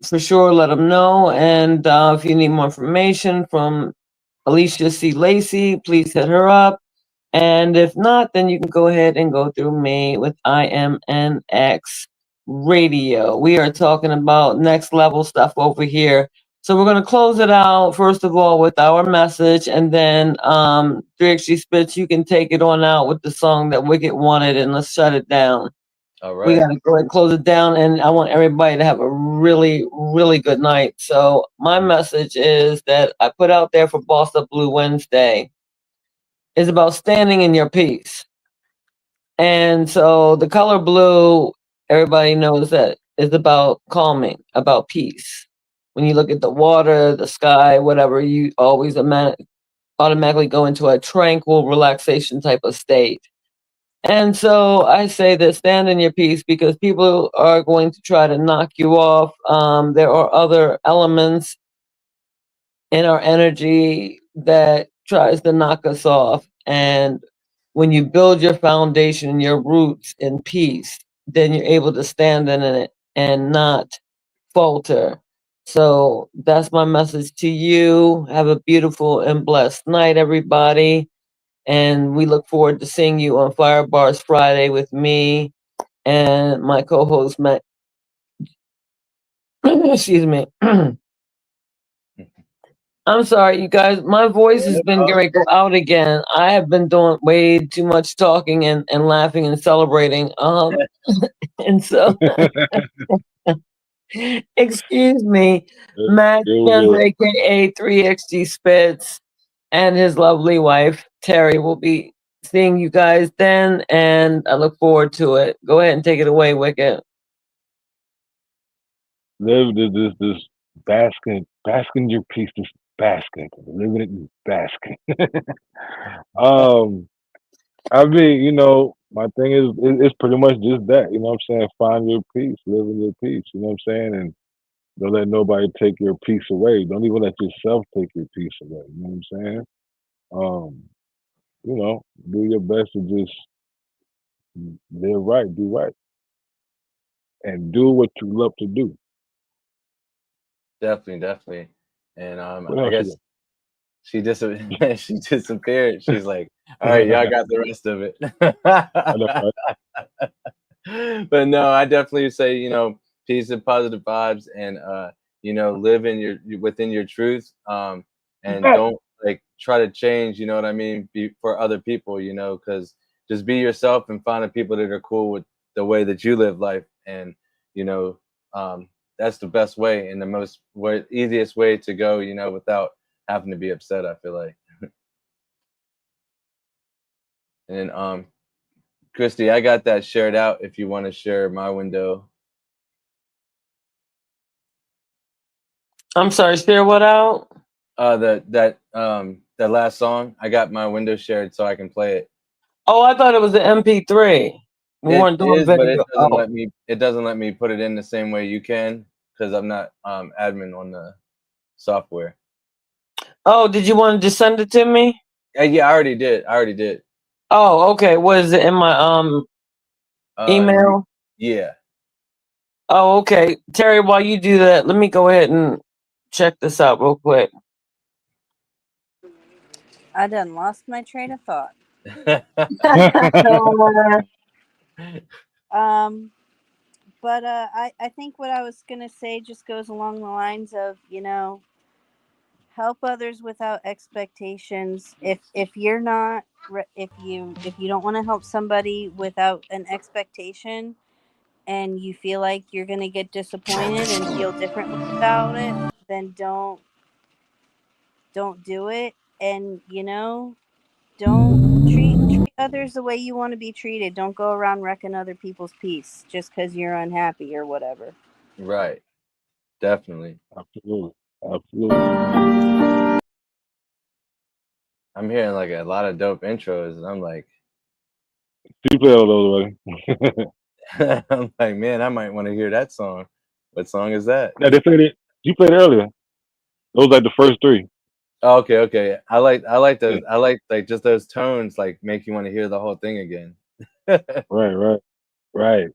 for sure, let them know. And if you need more information from Alicia C. Lacey, please hit her up. And if not, then you can go ahead and go through me with IMNX Radio. We are talking about next level stuff over here. So we're going to close it out, first of all, with our message. And then 3XG Spitz, you can take it on out with the song that Wicked wanted, and let's shut it down. All right. We got to go ahead and close it down. And I want everybody to have a really, really good night. So my message is that I put out there for Wiccid Lo Wednesday is about standing in your peace. And so the color blue, everybody knows that is about calming, about peace. When you look at the water, the sky, whatever, you always automatically go into a tranquil relaxation type of state. And so I say that stand in your peace, because people are going to try to knock you off. There are other elements in our energy that tries to knock us off. And when you build your foundation, your roots in peace, then you're able to stand in it and not falter. So that's my message to you. Have a beautiful and blessed night, everybody. And we look forward to seeing you on Fire Bars Friday with me and my co-host, Matt. Excuse me. I'm sorry, you guys. My voice has been going to go out again. I have been doing way too much talking and laughing and celebrating. And so, excuse me, Matt Spencer, aka 3XG Spitz, and his lovely wife Terry will be seeing you guys then, and I look forward to it. Go ahead and take it away, Wicked. Live this basking your peace, this basking, living it and basking. I mean, my thing is it's pretty much just that. You know what I'm saying? Find your peace, live in your peace. You know what I'm saying? And don't let nobody take your peace away. Don't even let yourself take your peace away. You know what I'm saying? Do your best to just live right, do right, and do what you love to do. Definitely. And I guess she disappeared. She's like, all right, y'all got the rest of it. But no, I definitely say, peace and positive vibes, and live within your truth, and don't try to change, you know what I mean, for other people, because just be yourself and find the people that are cool with the way that you live life. And that's the best way and the easiest way to go, without having to be upset, I feel like. And Christy, I got that shared out if you want to share my window. I'm sorry, share what out? That last song, I got my window shared so I can play it. Oh, I thought it was the MP3. We weren't doing video. But it doesn't let me put it in the same way you can, because I'm not admin on the software. Oh, did you want to just send it to me? Yeah, I already did. Oh, okay. What is it in my email? Yeah. Oh, okay. Terry, while you do that, let me go ahead and check this out real quick. I done lost my train of thought. But I think what I was gonna say just goes along the lines of, help others without expectations. If you're not if you don't want to help somebody without an expectation, and you feel like you're gonna get disappointed and feel differently about it, then don't do it. And don't treat others the way you want to be treated. Don't go around wrecking other people's peace just because you're unhappy or whatever. Right. Definitely. Absolutely. I'm hearing like a lot of dope intros, and I'm like, you play all those already? I'm like, man, I might want to hear that song. What song is that? Yeah, they played it. You played it earlier. Those like the first three. Oh, okay. I like those. I like just those tones, like make you want to hear the whole thing again. Right.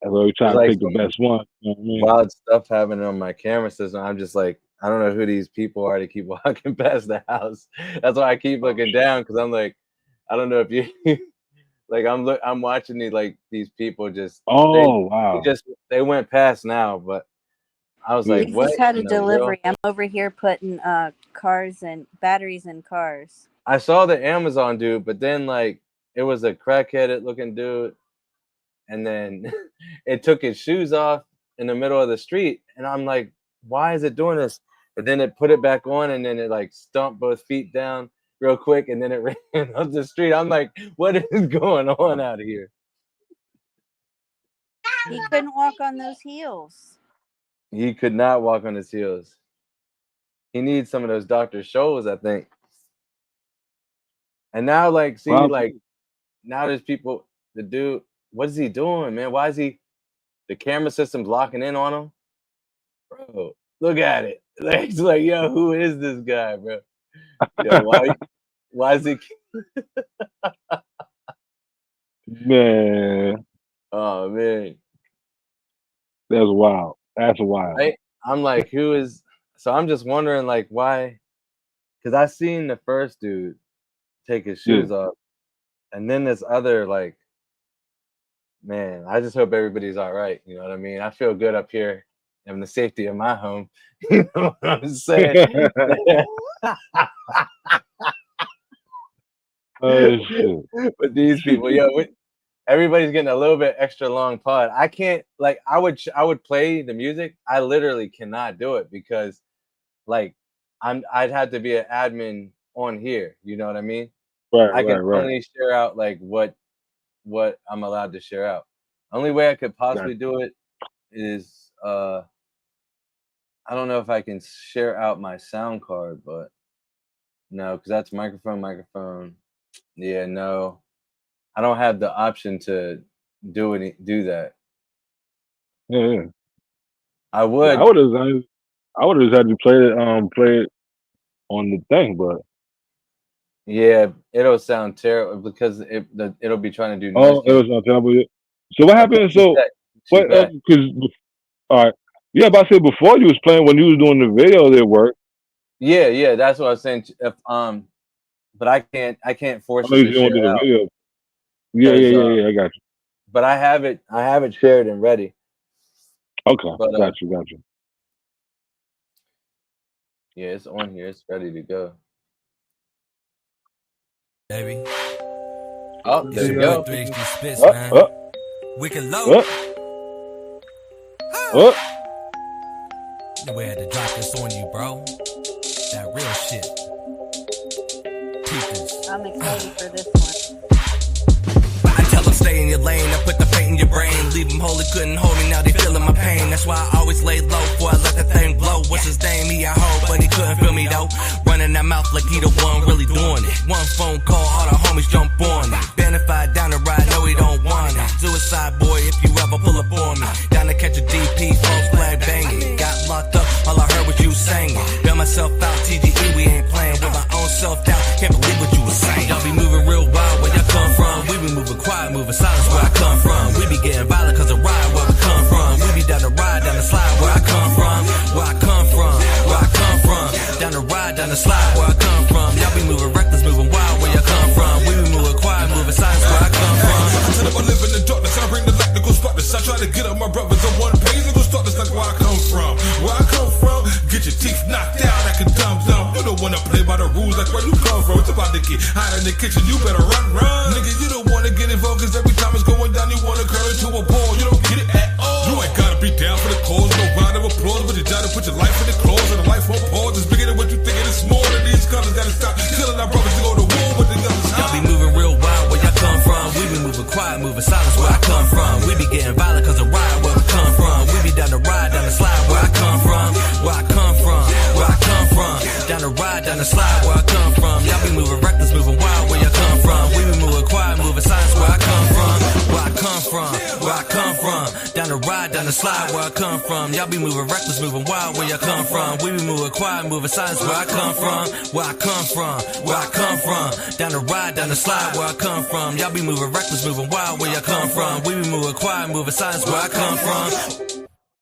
That's why we try to pick the best one. You know what I mean? Wild stuff happening on my camera system. I'm just like, I don't know who these people are to keep walking past the house. That's why I keep looking down, because I'm like, I don't know if you like I'm watching these people just. Wow. They went past now, but I was like, what? Just had a delivery. I'm over here putting cars and batteries in cars. I saw the Amazon dude, but then it was a crackheaded looking dude, and then it took his shoes off in the middle of the street, and I'm like, why is it doing this? But then it put it back on, and then it stomped both feet down real quick, and then it ran up the street. I'm like, what is going on out here? He couldn't walk on those heels. He could not walk on his heels. He needs some of those Dr. Scholl's, I think. And now, now there's people, the dude, what is he doing, man? Why is the camera system's locking in on him? Bro, look at it. It's like, yo, who is this guy, bro? Yo, why is he? Man. Oh, man. That's wild. That's wild. I'm like, who is? So I'm just wondering, why? Because I seen the first dude take his shoes off, and then this other, man, I just hope everybody's all right. You know what I mean? I feel good up here in the safety of my home. You know what I'm saying? Oh, shit. But these people, everybody's getting a little bit extra long pod. I can't I would play the music. I literally cannot do it because I'd have to be an admin on here. You know what I mean? Right. I can only share out what I'm allowed to share out. Only way I could possibly do it is I don't know if I can share out my sound card, but no, because that's microphone. Yeah, no. I don't have the option to do that. Yeah. I would. Yeah, I would have had to play it on the thing, but yeah, it'll sound terrible because it'll be trying to do. Oh, it was not terrible. So what happened? So what? Because all right, yeah, but I said before you was playing when you was doing the video, it worked. Yeah, that's what I was saying. If but I can't force it to share out. Video. Yeah, I got you. But I have it shared and ready. Okay, got you. Yeah, it's on here. It's ready to go. Baby. Oh, there you go. Spits, man. Wiccid Lo. The way I had to drop this on you, bro. That real shit. I'm excited for this one. I tell them stay in your lane, I put the fate in your brain. Leave them holy, couldn't hold me, now they feeling my pain. That's why I always lay low before I let that thing blow. What's his name? He a hoe, but he couldn't feel me though. Running that mouth like he the one really doing it. One phone call, all the homies jump on it. Benefied down the ride, no he don't want it. Suicide boy, if you ever pull up on me. Down to catch a DP, false flag banging. Got locked up, all I heard was you singing. Bail myself out, TGE, we ain't playing with my own self-doubt. Can't believe what you was saying. Y'all be moving real wild where y'all come from. We be moving quiet, moving silence where I come from. We be getting violent cause of ride where we come from. We be down the ride, down the slide where I come from. Where I come from, where I come from. Down the ride, down the slide where I come from. Y'all be moving reckless, moving wild where you come from. We be moving quiet, moving silence where I come from. I tell them I live in the darkness, I bring the light to go start this. I try to get up my brothers on one page and go start this. That's where I come from. Where I come from, get your teeth knocked out like a dumb. You don't wanna play by the rules like where you come from. It's about to get hot in the kitchen, you better run. Nigga, you don't wanna get involved cause every time it's going down, you wanna curl into a ball. You don't get it at all. You ain't gotta be down for the cause, no round of applause, but you gotta put your life in the claws and the life won't pause. It's bigger than what you think, and it's more than these colors. Gotta stop killing our brothers to go to war with the guns. Y'all be moving real wild where y'all come from. We be moving quiet, moving silence where I come from. We be getting violent cause of ride where we come from. We be down the ride, down the slide where I come from. Where I come from, where I come from. Down the ride, down the slide where I come from. Y'all be moving reckless, moving wild where you come from. We be moving quiet, moving silence where I come from. Where I come from, where I come from. Down the ride, down the slide where I come from. Y'all be moving reckless, moving wild where you come from. We be moving quiet, moving silence where I come from. Where I come from, where I come from. Down the ride, down the slide where I come from. Y'all be moving reckless, moving wild where you come from. We be moving quiet, moving silence where I come from.